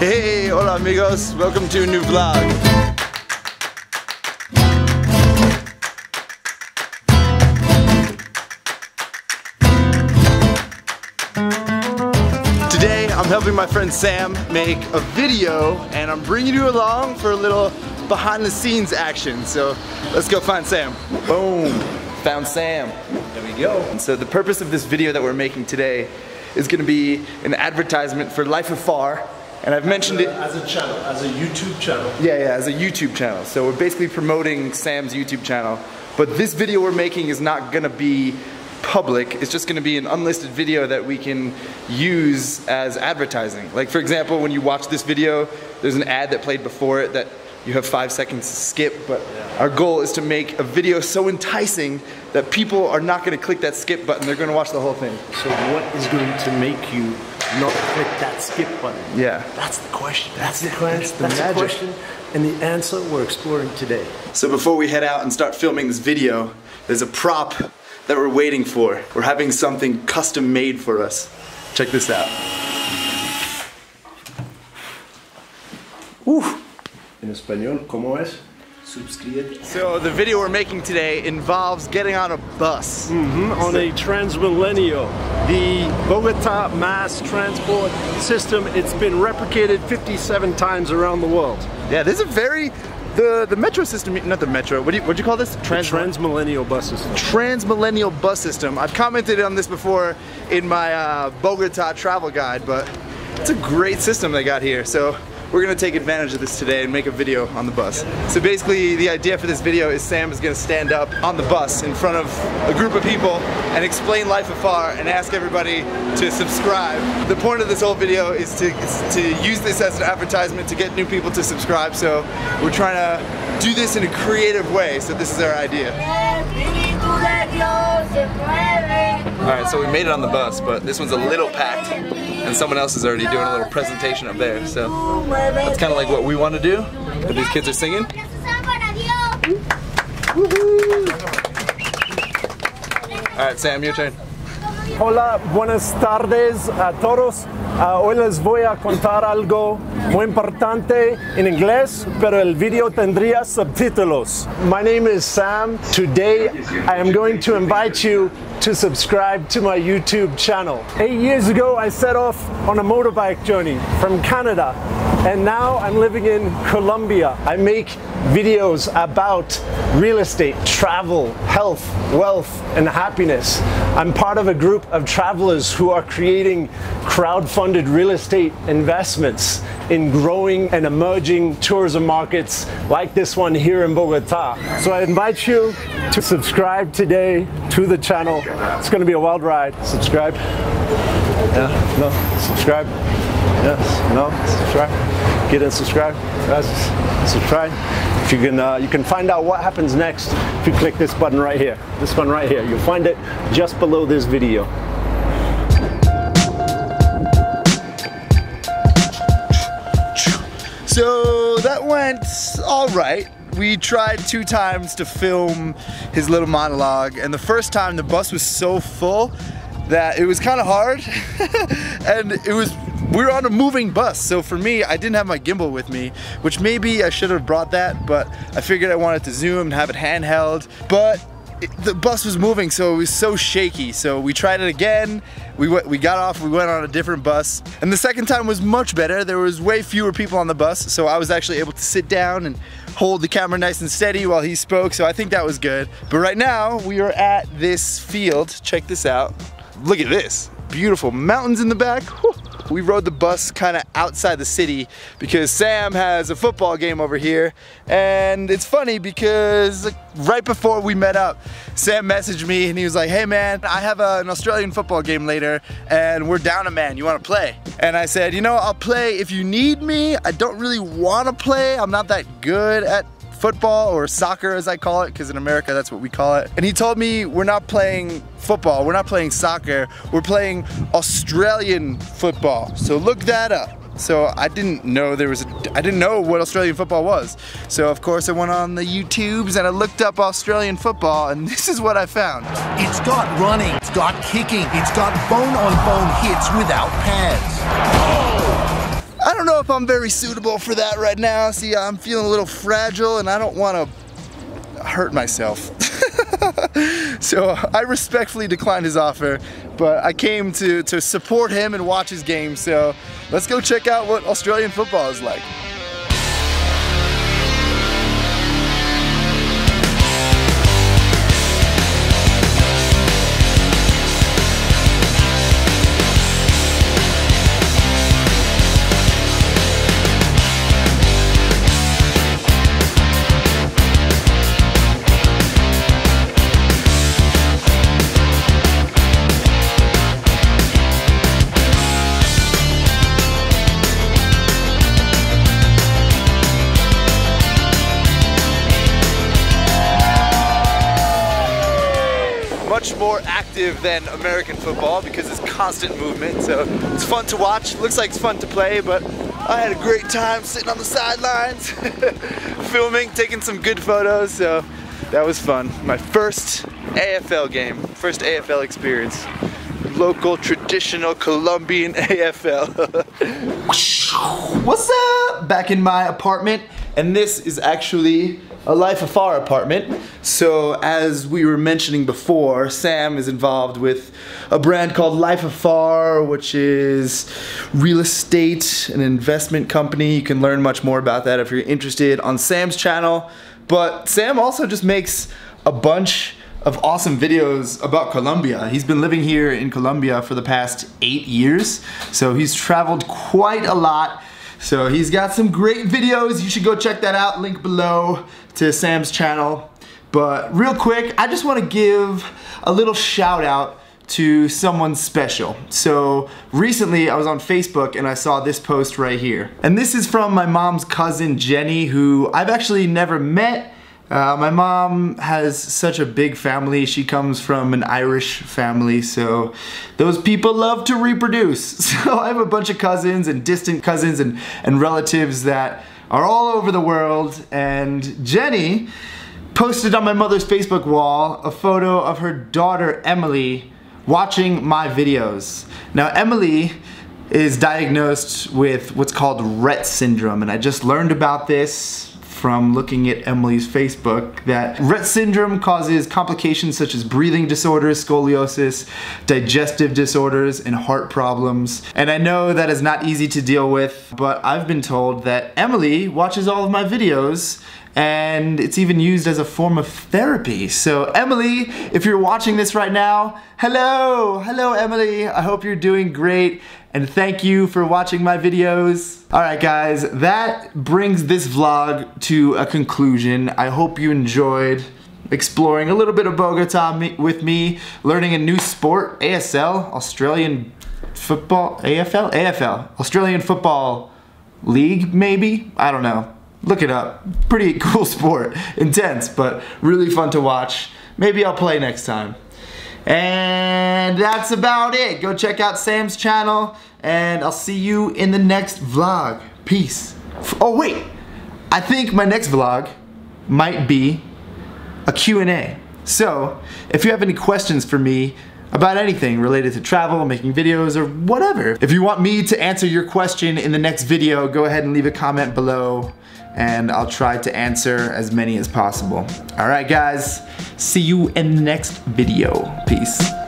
Hey, hola amigos, welcome to a new vlog. Today I'm helping my friend Sam make a video and I'm bringing you along for a little behind the scenes action. So let's go find Sam. Boom, found Sam. There we go. And so the purpose of this video that we're making today is going to be an advertisement for Life Afar. And I've mentioned it as a channel, as a YouTube channel. Yeah, as a YouTube channel. So we're basically promoting Sam's YouTube channel. But this video we're making is not gonna be public. It's just gonna be an unlisted video that we can use as advertising. Like for example, when you watch this video, there's an ad that played before it that you have 5 seconds to skip, but our goal is to make a video so enticing that people are not gonna click that skip button, they're gonna watch the whole thing. So what is going to make you not click that skip button? Yeah. That's the question. That's the question. And the answer we're exploring today. So before we head out and start filming this video, there's a prop that we're waiting for. We're having something custom made for us. Check this out. Woo. En español, ¿cómo es? Suscríbete. So the video we're making today involves getting on a bus. On a Transmilenio, the Bogota mass transport system. It's been replicated 57 times around the world. Yeah, this is a very, the metro system, not the metro, what'd you call this? Transmilenio bus system. Transmilenio bus system. I've commented on this before in my Bogota travel guide, but it's a great system they got here. So we're gonna take advantage of this today and make a video on the bus. So basically the idea for this video is Sam is gonna stand up on the bus in front of a group of people and explain Life Afar and ask everybody to subscribe. The point of this whole video is to use this as an advertisement to get new people to subscribe. So we're trying to do this in a creative way. So this is our idea. Alright, so we made it on the bus, but this one's a little packed and someone else is already doing a little presentation up there. So that's kind of like what we want to do, but these kids are singing. Alright, Sam, your turn. Hola, buenas tardes a todos. Hoy les voy a contar algo muy importante en inglés, pero el video tendría subtítulos. My name is Sam. Today I am going to invite you to subscribe to my YouTube channel. 8 years ago I set off on a motorbike journey from Canada, and now I'm living in Colombia. I make videos about real estate, travel, health, wealth, and happiness. I'm part of a group of travelers who are creating crowd-funded real estate investments in growing and emerging tourism markets like this one here in Bogota. So I invite you to subscribe today to the channel. It's going to be a wild ride. Subscribe. Yeah, no, subscribe. Yes, no, subscribe. Get in, subscribe. Yes, subscribe. If you can find out what happens next if you click this button right here. This one right here. You'll find it just below this video. So that went all right. We tried 2 times to film his little monologue, and the first time the bus was so full that it was kind of hard. And we were on a moving bus, so for me, I didn't have my gimbal with me, which maybe I should have brought that, but I figured I wanted to zoom and have it handheld. But the bus was moving, so it was so shaky. So we tried it again. We got off, we went on a different bus, and the second time was much better. There was way fewer people on the bus, so I was actually able to sit down and hold the camera nice and steady while he spoke, so I think that was good. But right now, we are at this field. Check this out. Look at this. Beautiful mountains in the back. Whew. We rode the bus kind of outside the city because Sam has a football game over here, and it's funny because right before we met up, Sam messaged me and he was like, hey man, I have an Australian football game later and we're down a man, you want to play? And I said, you know, I'll play if you need me. I don't really want to play. I'm not that good at football, or soccer as I call it, because in America that's what we call it. And he told me we're not playing football, we're not playing soccer, we're playing Australian football. So look that up. So I didn't know I didn't know what Australian football was. So of course I went on the YouTubes and I looked up Australian football, and this is what I found. It's got running, it's got kicking, it's got bone-on-bone hits without pads. I don't know if I'm very suitable for that right now. See, I'm feeling a little fragile and I don't want to hurt myself. So I respectfully declined his offer, but I came to support him and watch his game. So let's go check out what Australian football is like. Much more active than American football because it's constant movement, so it's fun to watch. Looks like it's fun to play, but I had a great time sitting on the sidelines filming, taking some good photos, so that was fun. My first AFL game, first AFL experience. Local traditional Colombian AFL. What's up? Back in my apartment, and this is actually a Life Afar apartment. So as we were mentioning before, Sam is involved with a brand called Life Afar, which is real estate, an investment company. You can learn much more about that if you're interested on Sam's channel. But Sam also just makes a bunch of awesome videos about Colombia. He's been living here in Colombia for the past 8 years, so he's traveled quite a lot. So he's got some great videos. You should go check that out. Link below to Sam's channel. But real quick, I just want to give a little shout out to someone special. So recently I was on Facebook and I saw this post right here. And this is from my mom's cousin Jenny, who I've actually never met. My mom has such a big family. She comes from an Irish family, so those people love to reproduce. So I have a bunch of cousins and distant cousins and relatives that are all over the world, and Jenny posted on my mother's Facebook wall a photo of her daughter Emily watching my videos. Now Emily is diagnosed with what's called Rett syndrome, and I just learned about this from looking at Emily's Facebook, that Rett syndrome causes complications such as breathing disorders, scoliosis, digestive disorders, and heart problems. And I know that is not easy to deal with, but I've been told that Emily watches all of my videos and it's even used as a form of therapy. So Emily, if you're watching this right now, hello! Hello Emily, I hope you're doing great, and thank you for watching my videos. Alright guys, that brings this vlog to a conclusion. I hope you enjoyed exploring a little bit of Bogota with me, learning a new sport, ASL, Australian football, AFL? AFL, Australian Football League maybe? I don't know. Look it up. Pretty cool sport. Intense, but really fun to watch. Maybe I'll play next time. And that's about it. Go check out Sam's channel, and I'll see you in the next vlog. Peace. Oh wait, I think my next vlog might be a Q&A. So, if you have any questions for me about anything related to travel, making videos, or whatever, if you want me to answer your question in the next video, go ahead and leave a comment below, and I'll try to answer as many as possible. Alright guys, see you in the next video. Peace.